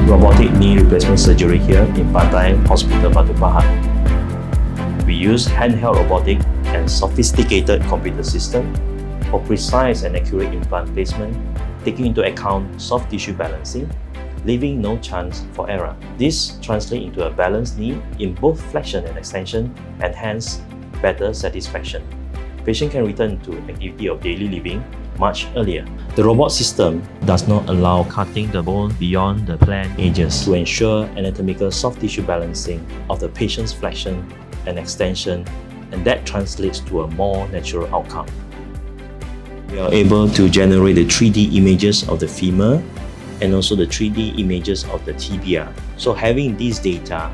robotic knee replacement surgery here in Pantai Hospital Batu Pahat. We use handheld robotic and sophisticated computer system for precise and accurate implant placement, taking into account soft tissue balancing, leaving no chance for error. This translates into a balanced knee in both flexion and extension, and hence better satisfaction. Patient can return to activity of daily living much earlier. The robot system does not allow cutting the bone beyond the planned edges to ensure anatomical soft tissue balancing of the patient's flexion and extension, and that translates to a more natural outcome. We are able to generate the 3D images of the femur and also the 3D images of the tibia. So having these data,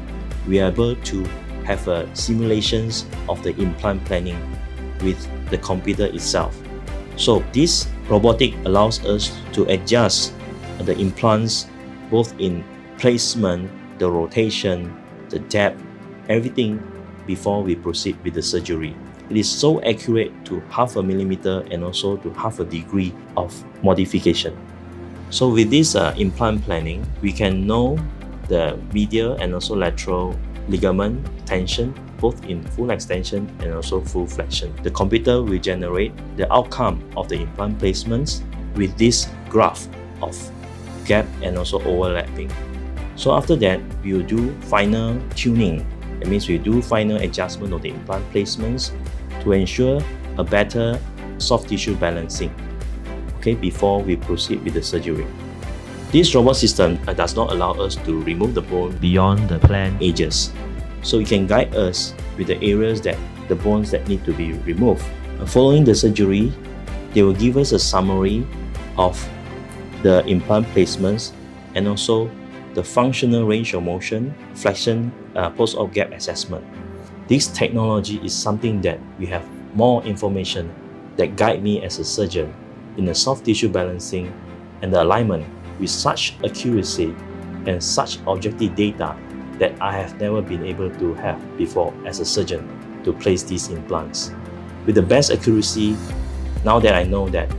we are able to have simulations of the implant planning with the computer itself. So this robotic allows us to adjust the implants both in placement, the rotation, the depth, everything before we proceed with the surgery. It is so accurate to half a millimeter and also to half a degree of modification. So with this implant planning, we can know the medial and also lateral ligament tension both in full extension and also full flexion. The computer will generate the outcome of the implant placements with this graph of gap and also overlapping. So after that, we will do final tuning. That means we do final adjustment of the implant placements to ensure a better soft tissue balancing, before we proceed with the surgery. This robot system does not allow us to remove the bone beyond the planned edges. So it can guide us with the areas that the bones that need to be removed. Following the surgery, they will give us a summary of the implant placements and also the functional range of motion, flexion, post-op gap assessment. This technology is something that we have more information that guide me as a surgeon in the soft tissue balancing and the alignment with such accuracy and such objective data that I have never been able to have before as a surgeon to place these implants. With the best accuracy, now that I know that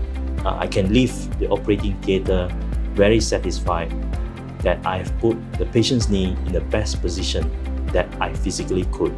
I can leave the operating theatre very satisfied that I have put the patient's knee in the best position that I physically could.